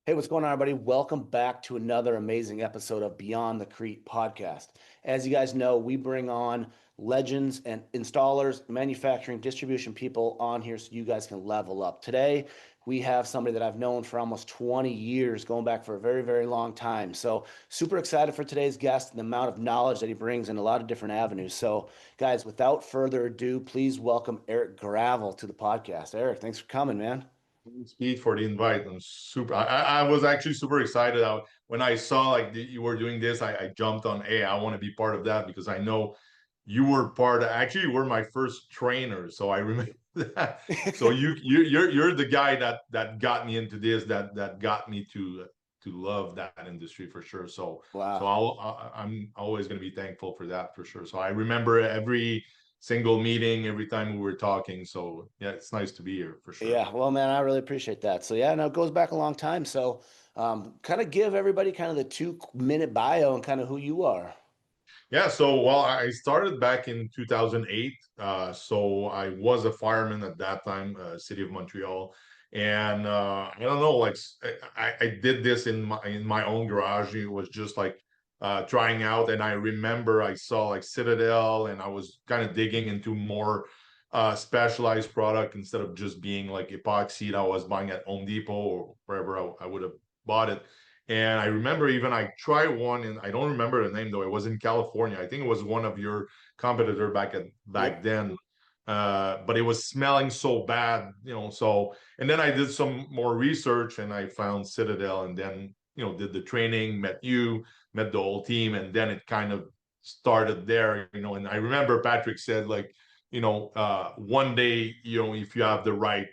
Hey, what's going on, everybody? Welcome back to another amazing episode of Beyond the Crete podcast. As you guys know, we bring on legends and installers, manufacturing, distribution people on here so you guys can level up. Today, we have somebody that I've known for almost 20 years, going back for a very, very long time. So, super excited for today's guest and the amount of knowledge that he brings in a lot of different avenues. So, guys, without further ado, please welcome Erik Gravel to the podcast. Erik, thanks for coming, man. Speed for the invite. I'm super. I was actually super excited when I saw like you were doing this. I jumped on. Hey, I want to be part of that because I know you were part. Actually, you were my first trainer, so I remember that. So you're the guy that got me into this. That got me to love that industry for sure. So Wow. I'm always going to be thankful for that for sure. So I remember every single meeting, every time we were talking. So yeah, it's nice to be here for sure. Yeah, well, man, I really appreciate that. So yeah, no, it goes back a long time. So kind of give everybody kind of the 2 minute bio and kind of who you are. Yeah, so well, I started back in 2008. So I was a fireman at that time, city of Montreal, and I don't know, like I did this in my own garage. It was just like trying out, and I remember I saw like Citadel, and I was kind of digging into more specialized product instead of just being like epoxy that I was buying at Home Depot or wherever I would have bought it. And I remember even I tried one, and I don't remember the name though. It was in California. I think it was one of your competitor back Yep. then. But it was smelling so bad, So and then I did some more research and I found Citadel, and then did the training, met you, met the whole team, and then it kind of started there. And I remember Patrick said like, one day, if you have the right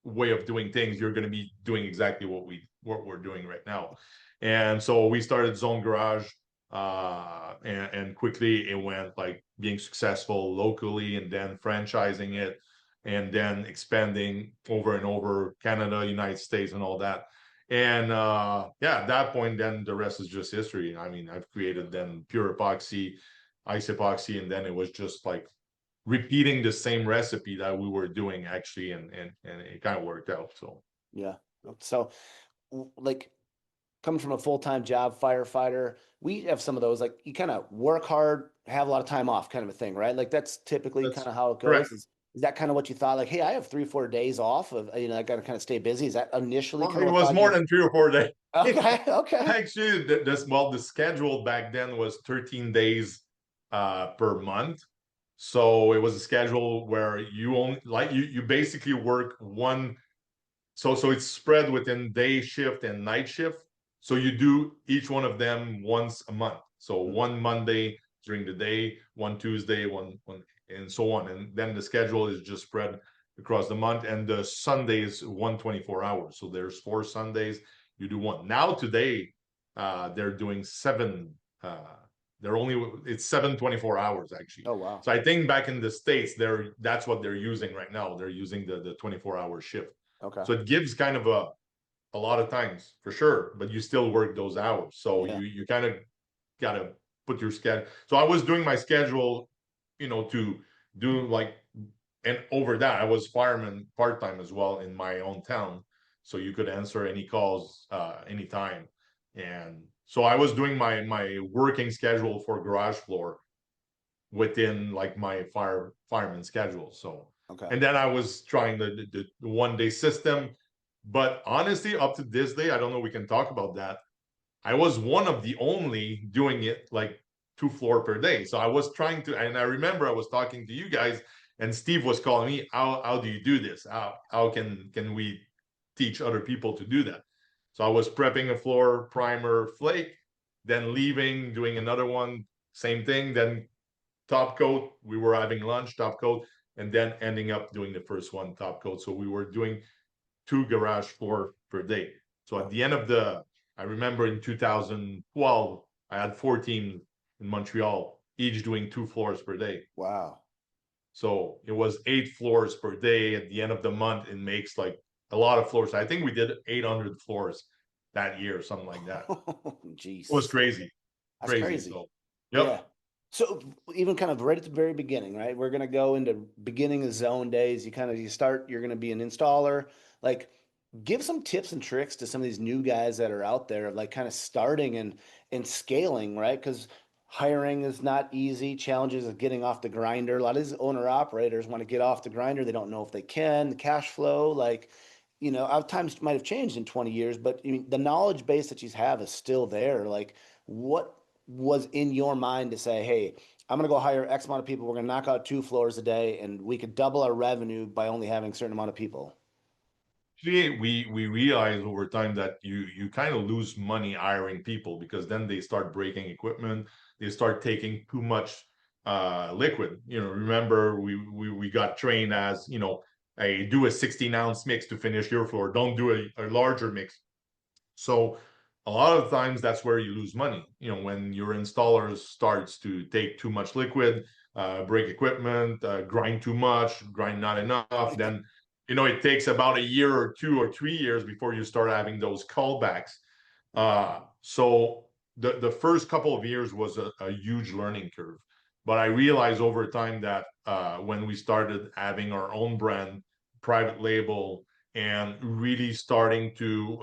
way of doing things, you're going to be doing exactly what we're doing right now. And so we started Zone Garage, and quickly it went like being successful locally, and then franchising it, and then expanding over and over Canada, United States, and all that. And yeah, at that point, then the rest is just history. I mean, I've created then Pure Epoxy, Ice Epoxy, and then it was just like repeating the same recipe that we were doing actually, and it kind of worked out. So Yeah. So like coming from a full-time job firefighter, we have some of those like you kind of work hard, have a lot of time off kind of a thing, right? Like that's typically kind that's of how it correct. goes. Is that kind of what you thought? Like, hey, I have 3, 4 days off of, I got to kind of stay busy. Is that initially Well, kind it of a was thought more you? than 3 or 4 days. Okay, okay. Actually, the schedule back then was 13 days per month. So it was a schedule where you only like you basically work one. So it's spread within day shift and night shift. So you do each one of them once a month. So Mm. one Monday during the day, one Tuesday, one, and so on. And then the schedule is just spread across the month. And the Sunday is 124 hours. So there's 4 Sundays. You do one. Now today, they're doing seven. They're only it's 7 24 hours actually. Oh, wow. So I think back in the States, that's what they're using right now. They're using the 24-hour shift. Okay. So it gives kind of a lot of times for sure, but you still work those hours. So Yeah. you kind of gotta put your schedule. So I was doing my schedule, to do like, and over that I was fireman part-time as well in my own town. So you could answer any calls anytime. And so I was doing my working schedule for garage floor within like my fireman schedule. So Okay. and then I was trying the 1 day system. But honestly, up to this day, I don't know, we can talk about that. I was one of the only doing it like 2 floor per day. So I was trying to, and I remember I was talking to you guys, and Steve was calling me, how do you do this? How can we teach other people to do that? So I was prepping a floor, primer, flake, then leaving, doing another one, same thing, then top coat. We were having lunch, top coat, and then ending up doing the first one, top coat. So we were doing 2 garage floor per day. So at Yep. the end of I remember in 2012, I had 14 in Montreal, each doing 2 floors per day. Wow. So it was 8 floors per day. At the end of the month, it makes like a lot of floors. I think we did 800 floors that year, something like that. It was Jeez. crazy, That's crazy. crazy. So, yep. Yeah. So even kind of right at the very beginning, right? We're gonna go into beginning of zone days. You kind of you start, you're gonna be an installer. Like give some tips and tricks to some of these new guys that are out there, like kind of starting and scaling, right? Because hiring is not easy. Challenges of getting off the grinder. A lot of these owner operators want to get off the grinder. They don't know if they can. The cash flow, like, our times might have changed in 20 years, but I mean, the knowledge base that you have is still there. Like, what was in your mind to say, hey, I'm going to go hire X amount of people. We're going to knock out 2 floors a day, and we could double our revenue by only having a certain amount of people. Actually, we realize over time that you kind of lose money hiring people because then they start breaking equipment, they start taking too much liquid. Remember we got trained as, do a 16-ounce mix to finish your floor. Don't do a larger mix. So a lot of times that's where you lose money. When your installers starts to take too much liquid, break equipment, grind too much, grind not enough, then it takes about a year or 2 or 3 years before you start having those callbacks. So the first couple of years was a huge learning curve. But I realized over time that when we started having our own brand, private label, and really starting to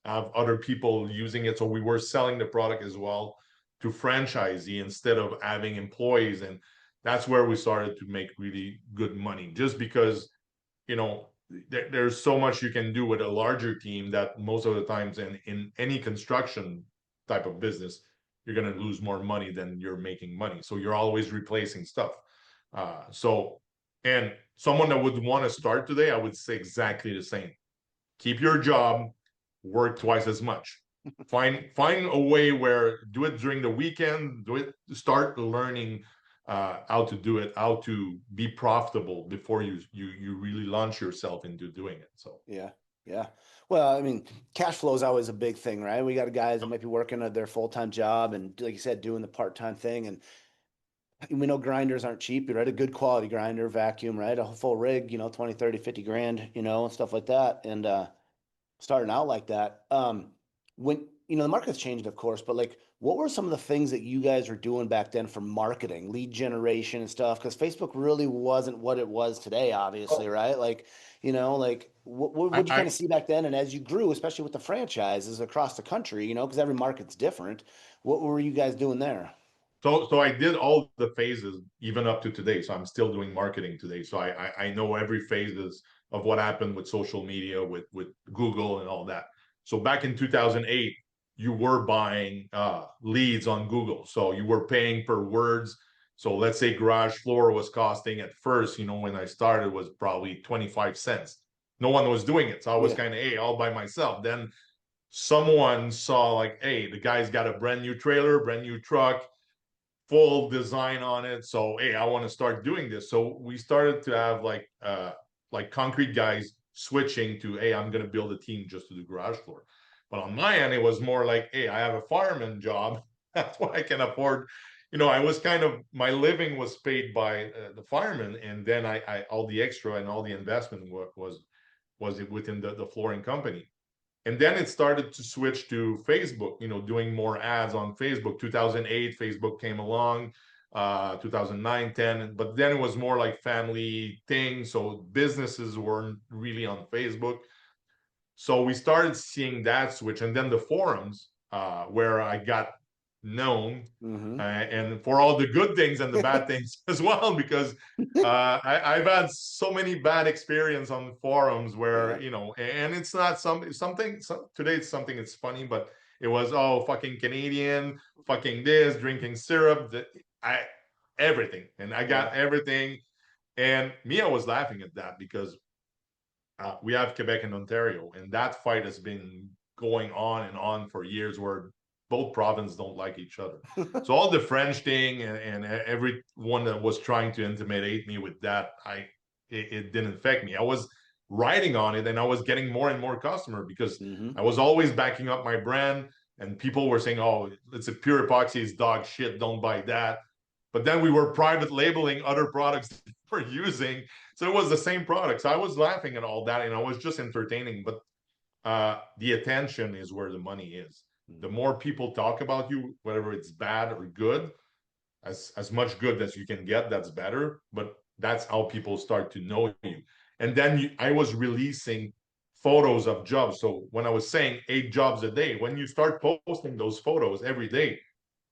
have other people using it. So we were selling the product as well to franchisee instead of having employees. And that's where we started to make really good money just because, there's so much you can do with a larger team that most of the times in any construction type of business, you're going to lose more money than you're making money. So you're always replacing stuff. And someone that would want to start today, I would say exactly the same. Keep your job, work twice as much. Find a way where do it during the weekend, do it, start learning how to do it, how to be profitable before you really launch yourself into doing it. So Yeah, yeah. Well, I mean, cash flow is always a big thing, right? We got guys that might be working at their full-time job and, like you said, doing the part-time thing. And we know grinders aren't cheap, right? A good quality grinder, vacuum, right? A full rig, 20, 30, 50 grand, and stuff like that. And starting out like that. When the market's changed, of course, but like, what were some of the things that you guys were doing back then for marketing, lead generation and stuff? Because Facebook really wasn't what it was today, obviously, right? Like, like what I, would you kind I of see back then? And as you grew, especially with the franchises across the country, because every market's different, what were you guys doing there? so I did all the phases even up to today. So I'm still doing marketing today. So I know every phases of what happened with social media, with Google and all that. So back in 2008, you were buying leads on Google. So you were paying per words. So let's say garage floor was costing at first, when I started was probably 25 cents. No one was doing it. So I was Yeah. kind of, hey, all by myself. Then someone saw like, hey, the guy's got a brand new trailer, brand new truck, full design on it. So hey, I want to start doing this. So we started to have like concrete guys switching to, hey, I'm gonna build a team just to do garage floor. But on my end, it was more like, hey, I have a fireman job. That's what I can afford. I was kind of, my living was paid by the fireman, and then I all the extra and all the investment was within the flooring company. And then it started to switch to Facebook, doing more ads on Facebook. 2008 Facebook came along, 2009, 10, but then it was more like family thing, so businesses weren't really on Facebook. So we started seeing that switch, and then the forums, where I got known, Mm-hmm. and for all the good things and the bad things as well, because I've had so many bad experience on forums where, Yeah. and it's not today it's something it's funny, but it was, oh, fucking Canadian, fucking this, drinking syrup, I everything, and I Yeah. got everything, and Mia was laughing at that because we have Quebec and Ontario, and that fight has been going on and on for years, where both provinces don't like each other. So all the French thing and everyone that was trying to intimidate me with that, it didn't affect me. I was riding on it, and I was getting more and more customer because Mm-hmm. I was always backing up my brand, and people were saying, "Oh, it's a Pur Epoxy, it's dog shit, don't buy that." But then we were private labeling other products that we're using, so it was the same product. So I was laughing at all that, and I was just entertaining. But the attention is where the money is. The Mm-hmm. more people talk about you, whether it's bad or good, as much good as you can get, that's better. But that's how people start to know you. And then I was releasing photos of jobs. So when I was saying 8 jobs a day, when you start posting those photos every day,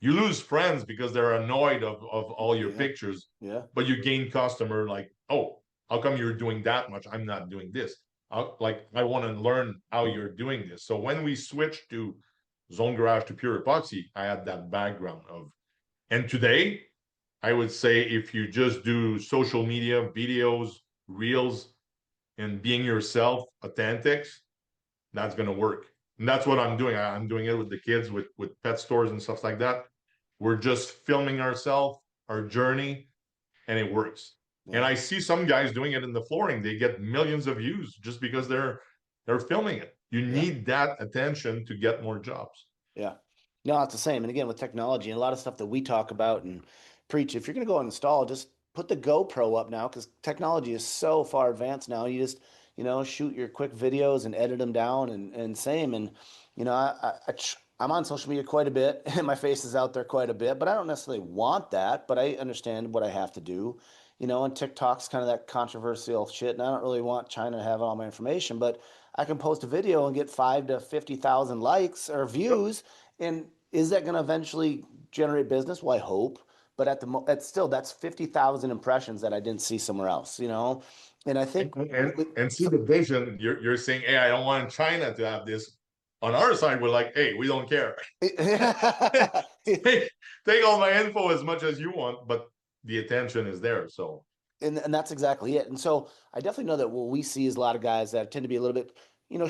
you lose friends because they're annoyed of all your Yeah. pictures, Yeah. but you gain customer like, oh, how come you're doing that much? I'm not doing this. I want to learn how you're doing this. So when we switched to Zone Garage to Pure Epoxy, I had that background of, and today I would say if you just do social media, videos, reels, and being yourself, authentic, that's gonna work. And that's what I'm doing. I'm doing it with the kids, with pet stores and stuff like that. We're just filming ourselves, our journey, and it works. And Yeah. I see some guys doing it in the flooring. They get millions of views just because they're filming it. You Yeah. need that attention to get more jobs. Yeah. No, it's the same. And again, with technology and a lot of stuff that we talk about and preach, if you're going to go and install, just put the GoPro up now because technology is so far advanced now. You just, shoot your quick videos and edit them down and same. And, I'm on social media quite a bit and my face is out there quite a bit, but I don't necessarily want that, but I understand what I have to do. And TikTok's kind of that controversial shit. And I don't really want China to have all my information, but I can post a video and get 5 to 50,000 likes or Yep. views. And is that going to eventually generate business? Well, I hope. But at still, that's 50,000 impressions that I didn't see somewhere else. And I think And see the vision. You're saying, hey, I don't want China to have this. On our side, we're like, hey, we don't care. take, take all my info as much as you want, but the attention is there. So and that's exactly it. And so I definitely know that what we see is a lot of guys that tend to be a little bit,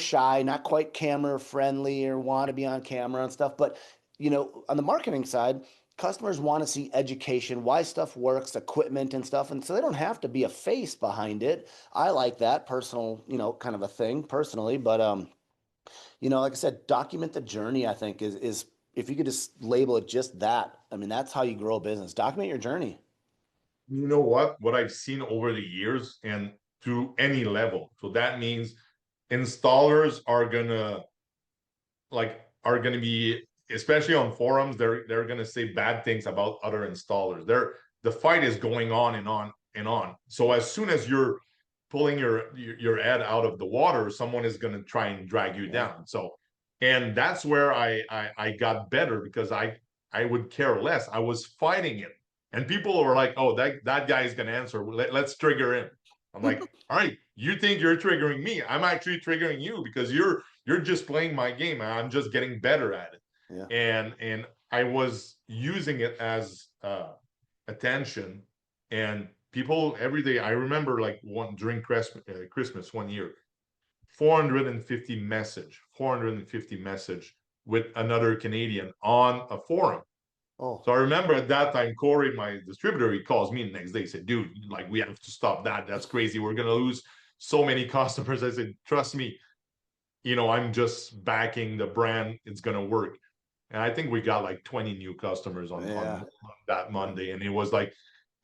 shy, not quite camera friendly or want to be on camera and stuff. But, on the marketing side, customers want to see education, why stuff works, equipment and stuff. And so they don't have to be a face behind it. I like that personal, kind of a thing personally. But, like I said, document the journey, I think is if you could just label it just that, I mean, that's how you grow a business. Document your journey. you know what I've seen over the years and to any level. So that means installers are gonna be, especially on forums, they're gonna say bad things about other installers. The fight is going on and on and on. So as soon as you're pulling your head out of the water, someone is gonna try and drag you Yeah. down. So, and that's where I got better because I would care less. I was fighting it, and people were like, "Oh, that guy is gonna answer. Let's trigger him." I'm like, "All right, you think you're triggering me? I'm actually triggering you because you're just playing my game. I'm just getting better at it." Yeah. And I was using it as attention, and people every day. I remember like one during Christmas 1 year, 450 message with another Canadian on a forum. Oh, So I remember at that time, Corey, my distributor, he calls me the next day. He said, dude, like we have to stop that. That's crazy. We're gonna lose so many customers. I said, trust me, I'm just backing the brand. It's gonna work. And I think we got like 20 new customers on yeah. that Yeah. Monday. And it was like,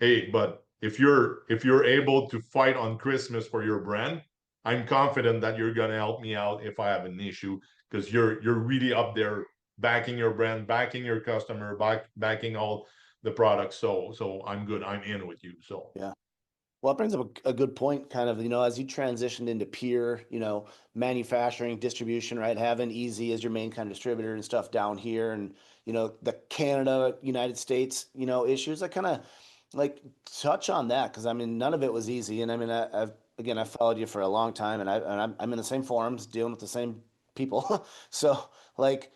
hey, but if you're able to fight on Christmas for your brand, I'm confident that you're gonna help me out if I have an issue because you're really up there backing your brand, backing your customer, backing all the products. So I'm good. I'm in with you. So Yeah. Well, it brings up a good point, kind of, as you transitioned into peer, manufacturing, distribution, right? Having Easy as your main kind of distributor and stuff down here and, the Canada, United States, issues. I kind of like touch on that because I mean, none of it was easy. And I mean, I've followed you for a long time and I'm in the same forums dealing with the same people. So, like,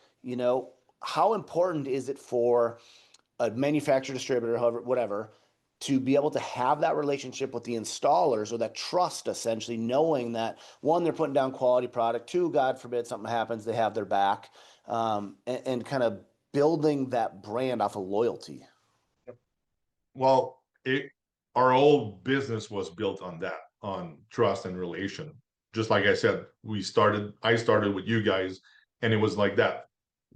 how important is it for a manufacturer, distributor, however, whatever, to be able to have that relationship with the installers or that trust, essentially, knowing that one, they're putting down quality product, two, God forbid something happens, they have their back, and kind of building that brand off of loyalty. well, our whole business was built on that, on trust and relation. Just like I said, I started with you guys, and it was like that.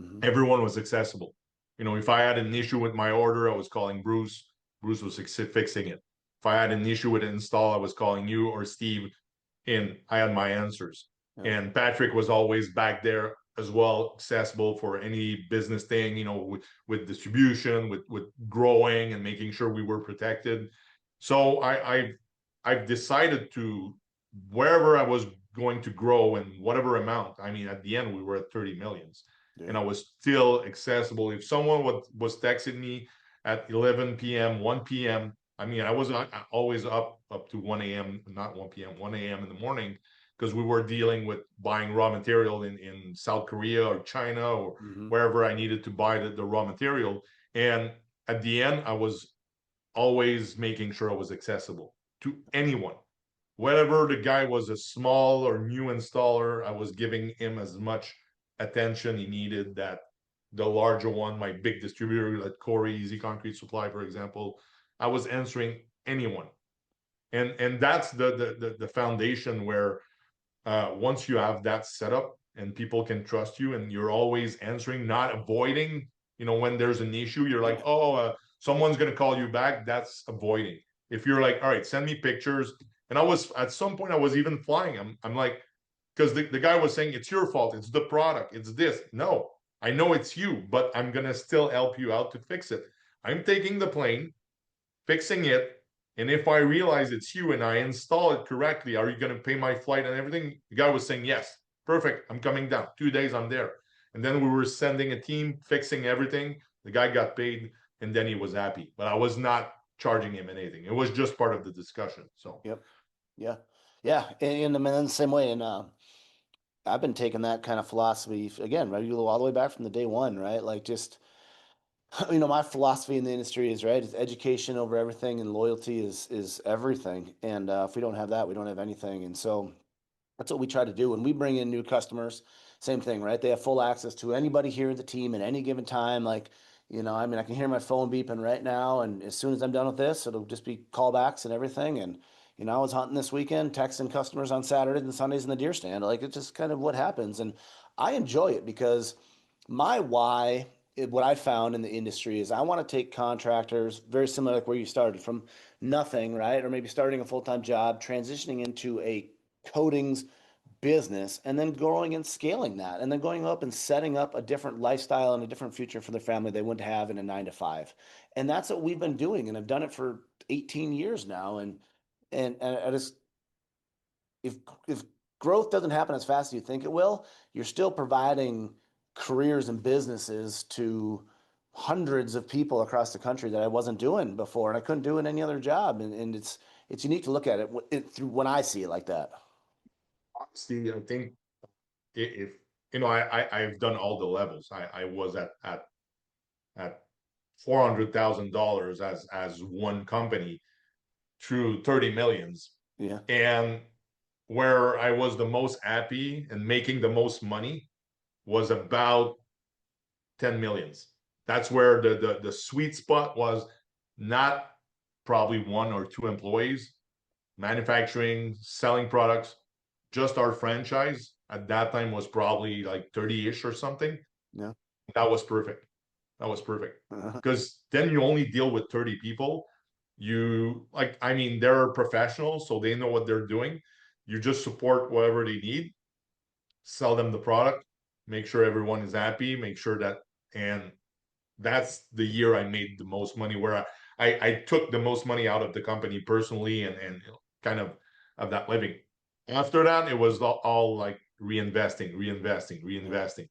Hmm. Everyone was accessible. If I had an issue with my order, I was calling Bruce. Bruce was fixing it. If I had an issue with an install, I was calling you or Steve, and I had my answers. Yeah. And Patrick was always back there as well, accessible for any business thing, with distribution, with growing and making sure we were protected. So I've decided to, wherever I was going to grow in whatever amount. I mean, at the end, we were at 30 millions. Yeah. And I was still accessible. If someone was texting me at 11 p.m., 1 p.m., I mean, I was always up to 1 a.m., not 1 p.m., 1 a.m. in the morning, because we were dealing with buying raw material in South Korea or China or Mm-hmm. wherever I needed to buy the raw material. And at the end, I was always making sure I was accessible to anyone. Whether the guy was a small or new installer, I was giving him as much attention he needed that the larger one, my big distributor like Corey, Easy Concrete Supply, for example, I was answering anyone. And that's the foundation where once you have that setup and people can trust you and you're always answering, not avoiding, when there's an issue, you're like, Yeah. oh, someone's going to call you back. That's avoiding. If you're like, all right, send me pictures. And I was, at some point, I was even flying. I'm like, because the guy was saying, it's your fault. It's the product. It's this. No, I know it's you, but I'm going to still help you out to fix it. I'm taking the plane, fixing it. And if I realize it's you and I install it correctly, are you going to pay my flight and everything? The guy was saying, yes, perfect. I'm coming down. 2 days, I'm there. And then we were sending a team, fixing everything. The guy got paid and then he was happy. But I was not charging him anything. It was just part of the discussion. So, Yep. Yeah. Yeah. And in the same way. And I've been taking that kind of philosophy again, right? You go all the way back from the day one, right? Like just, my philosophy in the industry is right. It's education over everything, and loyalty is everything. And if we don't have that, we don't have anything. And so that's what we try to do when we bring in new customers. Same thing, right? They have full access to anybody here at the team at any given time. Like, I mean, I can hear my phone beeping right now, and as soon as I'm done with this, it'll just be callbacks and everything. And I was hunting this weekend, texting customers on Saturdays and Sundays in the deer stand. Like, it's just kind of what happens, and I enjoy it because my why. What I found in the industry is I want to take contractors very similar like where you started from nothing, right? Or maybe starting a full-time job, transitioning into a coatings business and then growing and scaling that and then going up and setting up a different lifestyle and a different future for their family they wouldn't have in a 9 to 5. And that's what we've been doing. And I've done it for 18 years now. And I just, if growth doesn't happen as fast as you think it will, you're still providing careers and businesses to hundreds of people across the country that I wasn't doing before, and I couldn't do in any other job. And it's unique to look at it through when I see it like that. honestly, I think if, I've done all the levels. I was at $400,000 as one company through 30 millions. Yeah. And where I was the most happy and making the most money was about 10 millions. That's where the sweet spot was, not probably one or two employees, manufacturing, selling products, just our franchise at that time was probably like 30-ish or something. Yeah. That was perfect. That was perfect. Uh-huh. Because then you only deal with 30 people. You like, I mean, they're professionals, so they know what they're doing. You just support whatever they need, sell them the product, make sure everyone is happy, make sure that, and that's the year I made the most money, where I took the most money out of the company personally, and kind of that living. After that, it was all like reinvesting, reinvesting, Yeah. reinvesting.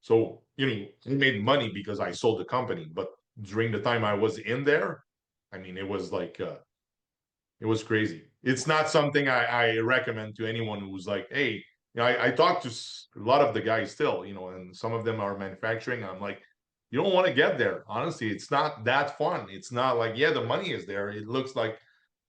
So, I made money because I sold the company, but during the time I was in there, I mean, it was like, it was crazy. It's not something I recommend to anyone who's like, hey, I talk to a lot of the guys still, and some of them are manufacturing. I'm like, you don't want to get there. Honestly, it's not that fun. It's not like, yeah, the money is there. It looks like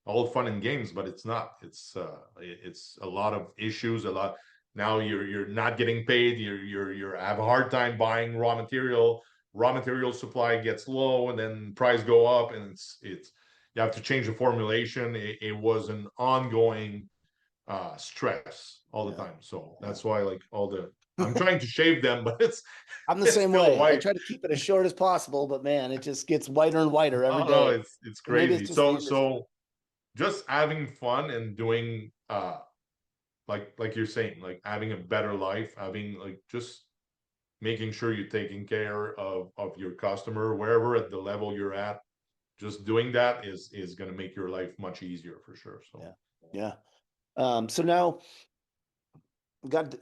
all fun and games, but it's not. It's a lot of issues. A lot. Now you're not getting paid. You're have a hard time buying raw material. Raw material supply gets low, and then price go up, and it's you have to change the formulation. It was an ongoing stress all the Yeah. time. So Yeah. that's why, like, all the, I'm trying to shave them, but it's I'm the it's same still way. I white. try to keep it as short as possible, but man, it just gets whiter and whiter every Oh no, day. it's And maybe crazy. it's just the industry. So just having fun and doing like you're saying, like having a better life, having like just making sure you're taking care of your customer wherever at the level you're at. Just doing that is going to make your life much easier for sure. So Yeah. Yeah. So now got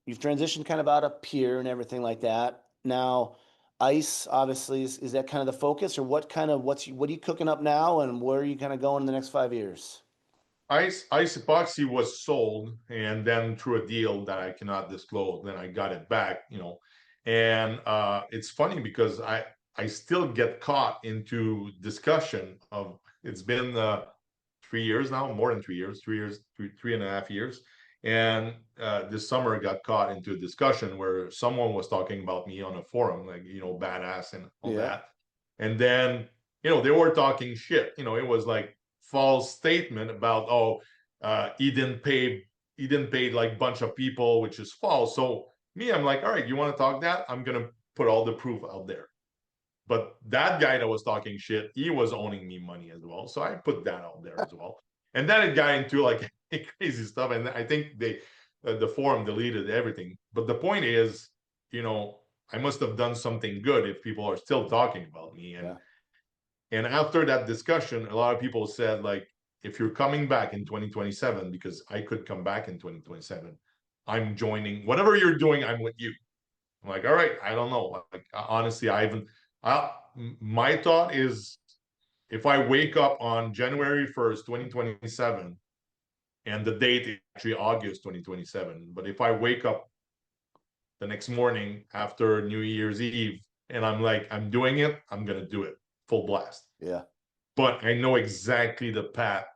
you've transitioned kind of out of Pure and everything like that. Now, ice obviously is that kind of the focus, or what are you cooking up now, and where are you kind of going in the next 5 years? Ice Epoxy was sold, and then through a deal that I cannot disclose, then I got it back, And it's funny because I still get caught into discussion of it's been 3 years now, more than 3 years, 3 years, 3.5 years. And this summer I got caught into a discussion where someone was talking about me on a forum, like, badass and all Yeah, that. And then, they were talking shit. It was like false statement about, oh, he didn't pay like bunch of people, which is false. So me, I'm like, all right, you want to talk that? I'm going to put all the proof out there. But that guy that was talking shit, he was owning me money as well. So I put that out there as well. And then it got into like crazy stuff. And I think the forum deleted everything. But the point is, I must have done something good if people are still talking about me. yeah, And after that discussion, a lot of people said, like, if you're coming back in 2027, because I could come back in 2027, I'm joining whatever you're doing, I'm with you. I'm like, all right, I don't know. Like, honestly, my thought is if I wake up on January 1st, 2027, and the date is actually August 2027, but if I wake up the next morning after New Year's Eve and I'm like, I'm doing it, I'm going to do it full blast. yeah, But I know exactly the path.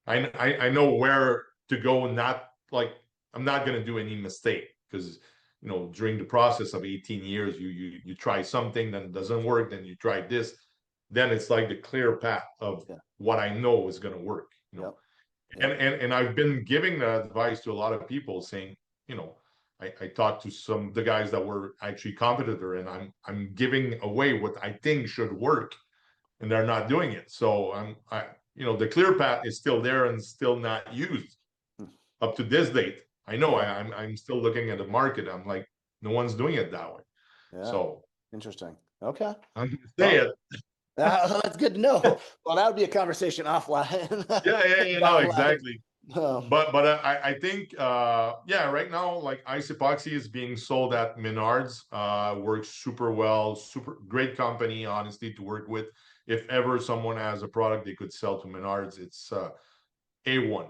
I know where to go. Not like I'm not gonna do any mistake because during the process of 18 years, you try something, then it doesn't work, then you try this, then it's like the clear path of yeah, what I know is gonna work. yep, And yep, and I've been giving that advice to a lot of people, saying, I talked to some the guys that were actually competitor, and I'm giving away what I think should work, and they're not doing it. So the clear path is still there and still not used up to this date. I know yeah, I'm still looking at the market. I'm like, no one's doing it that way. yeah. So Interesting. Okay. I'm gonna say Well, it. that's good to know. Well, that would be a conversation offline. Yeah, no, Downline. exactly. Um, But I think yeah, right now, like, ice epoxy is being sold at Menards. Works super well, super great company, honestly, to work with. If ever someone has a product they could sell to Menards, it's A1.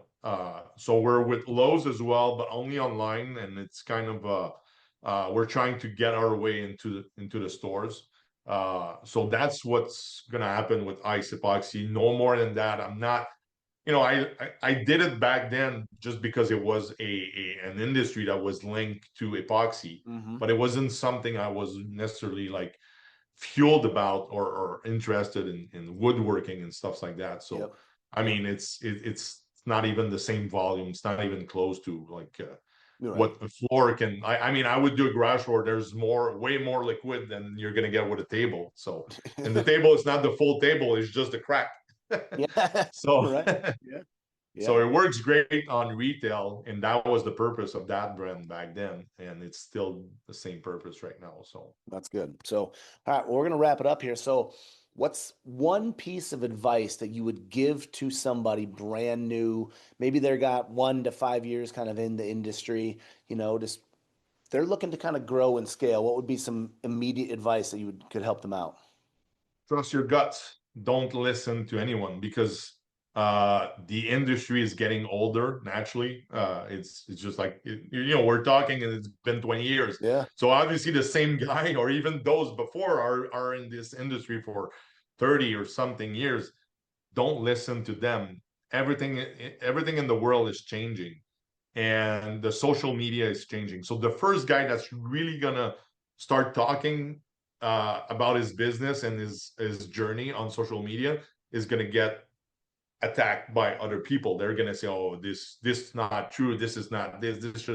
So we're with Lowe's as well, but only online, and it's kind of we're trying to get our way into the stores. So that's what's gonna happen with ice epoxy. No more than that. I'm not, I did it back then just because it was an industry that was linked to epoxy, mhm. but it wasn't something I was necessarily like fueled about or interested in woodworking and stuff like that. So Yep. I Yep. mean, it's not even the same volume. It's not even close to like You're right. what a floor can. I mean, I would do a garage floor. There's way more liquid than you're gonna get with a table. So, and the table is not the full table; it's just a crack. Yeah. So Right. Yeah. so Yeah. it works great on retail, and that was the purpose of that brand back then, and it's still the same purpose right now. So That's good. So, all right, well, we're going to wrap it up here. So, what's one piece of advice that you would give to somebody brand new? Maybe they're got 1 to 5 years kind of in the industry, just they're looking to kind of grow and scale. What would be some immediate advice that could help them out? trust your guts. Don't listen to anyone because the industry is getting older naturally. It's just like we're talking and it's been 20 years. Yeah. So obviously the same guy or even those before are in this industry for 30 or something years. Don't listen to them. Everything in the world is changing, and the social media is changing. So the first guy that's really gonna start talking about his business and his journey on social media is gonna get attacked by other people. They're gonna say, "Oh, this is not true. This is not this. This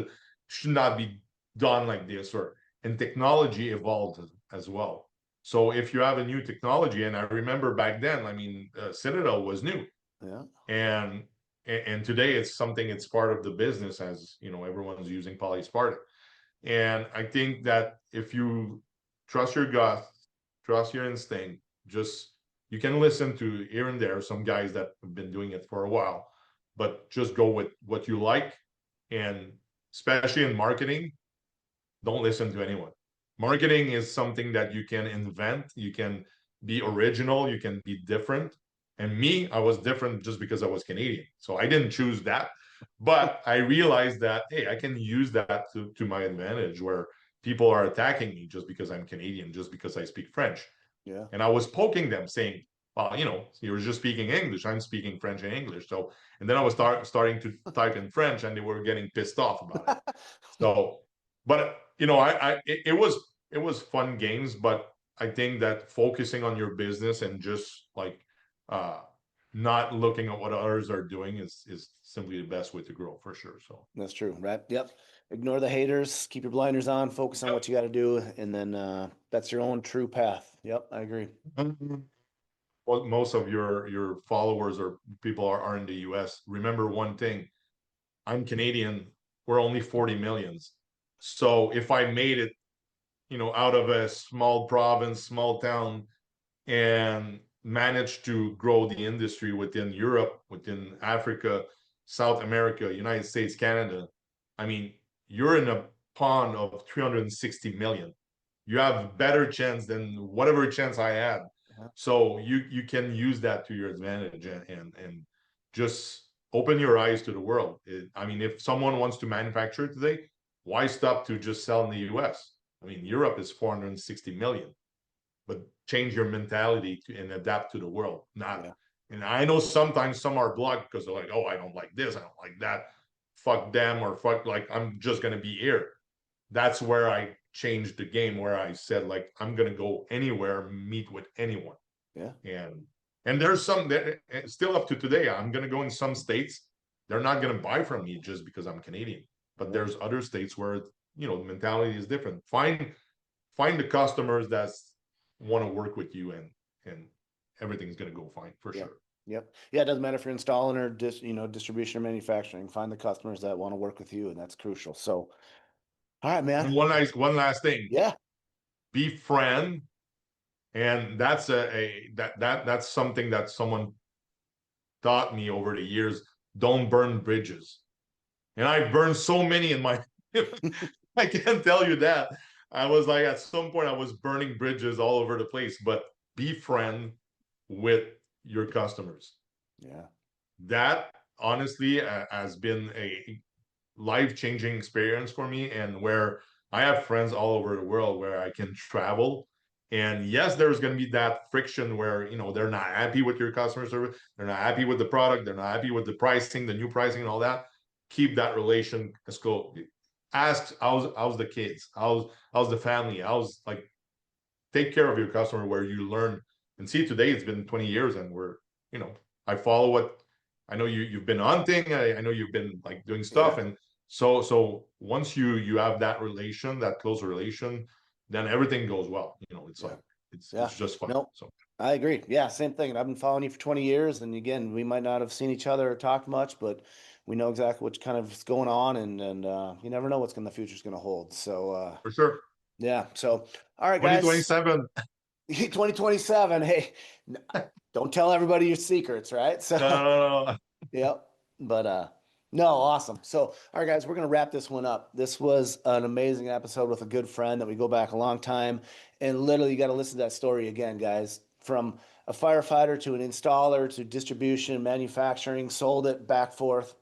should not be done like this." Or and technology evolved as well. So if you have a new technology, and I remember back then, I mean, Citadel was new, Yeah. and and today it's something, it's part of the business, as everyone's using polyspartan. And I think that if you trust your gut, trust your instinct, just you can listen to here and there some guys that have been doing it for a while, but just go with what you like and especially in marketing, don't listen to anyone. Marketing is something that you can invent, you can be original, you can be different. And me, I was different just because I was Canadian. So I didn't choose that. But I realized that, hey, I can use that to my advantage where people are attacking me just because I'm Canadian, just because I speak French. Yeah. And I was poking them saying, well, you're just speaking English. I'm speaking French and English. So, and then I was starting to type in French and they were getting pissed off about it. So, but it was fun games, but I think that focusing on your business and just like uh not looking at what others are doing is simply the best way to grow for sure. So That's true, right? Yep. Ignore the haters, keep your blinders on, focus on what you got to do, and then that's your own true path. Yep, I agree. well, most of your followers or people are in the US. Remember one thing, I'm Canadian, we're only 40 millions. So if I made it, out of a small province, small town, and managed to grow the industry within Europe, within Africa, South America, United States, Canada. I mean, you're in a pond of 360 million. You have better chance than whatever chance I had. Yeah. So you can use that to your advantage and just open your eyes to the world. I mean, if someone wants to manufacture today, why stop to just sell in the US? I mean, Europe is 460 million, but change your mentality and adapt to the world. Not, Yeah. and I know sometimes some are blocked because they're like, oh, I don't like this, I don't like that, fuck them, or fuck, like, I'm just gonna be here. That's where I changed the game, where I said, like, I'm gonna go anywhere, meet with anyone. Yeah. And there's some that still up to today, I'm gonna go in some states, they're not gonna buy from me just because I'm Canadian. But Yeah. there's other states where the mentality is different. Find the customers that's want to work with you, and everything's going to go fine for Yep. sure. Yep. Yeah, it doesn't matter if you're installing or distribution or manufacturing. Find the customers that want to work with you, and that's crucial. So, all right, man. And one last thing, Yeah. be friend. And that's that's something that someone taught me over the years. Don't burn bridges. And I burned so many in my I can't tell you that. I was like, at some point I was burning bridges all over the place. But be friend with your customers. Yeah. That honestly has been a life-changing experience for me, and where I have friends all over the world where I can travel. And yes, there's going to be that friction where they're not happy with your customer service, they're not happy with the product, they're not happy with the pricing, the new pricing and all that. Keep that relation. Let's go. Ask how's the kids, how's the family, how's, like, take care of your customer, where you learn. And see, today it's been 20 years and we're, I follow what I know. You've been hunting, I know you've been like doing stuff. Yeah. And so once you have that relation, that close relation, then everything goes well. It's Yeah. like it's Yeah. it's just fun. No, So I agree. Yeah, same thing. I've been following you for 20 years, and again, we might not have seen each other or talked much, but we know exactly what's kind of is going on, and you never know what's the future's going to hold. So, for sure. yeah. So, all right, guys. 2027. 2027. Hey, don't tell everybody your secrets, right? So, No, no, no. yep. But no, awesome. So, all right, guys, we're gonna wrap this one up. This was an amazing episode with a good friend that we go back a long time, and literally, you got to listen to that story again, guys. From a firefighter to an installer to distribution, manufacturing, sold it back forth.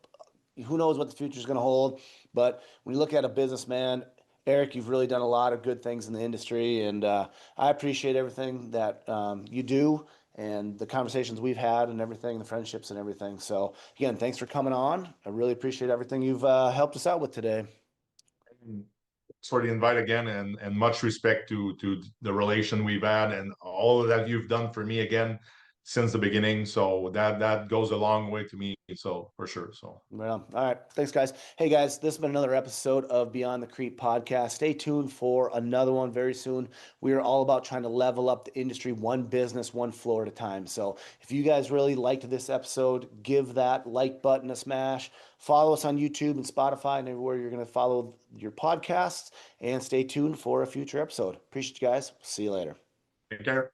Who knows what the future is going to hold? But when you look at a businessman, Erik, you've really done a lot of good things in the industry, and I appreciate everything that you do and the conversations we've had and everything, the friendships and everything. So again, thanks for coming on. I really appreciate everything you've helped us out with today. For the invite again, and much respect to the relation we've had and all of that you've done for me again since the beginning. So that goes a long way to me. So for sure. So Well, all right. Thanks, guys. Hey, guys, this has been another episode of Beyond the Creep podcast. Stay tuned for another one very soon. We are all about trying to level up the industry one business, one floor at a time. So if you guys really liked this episode, give that like button a smash. Follow us on YouTube and Spotify and everywhere you're going to follow your podcasts. And stay tuned for a future episode. Appreciate you guys. See you later. take care.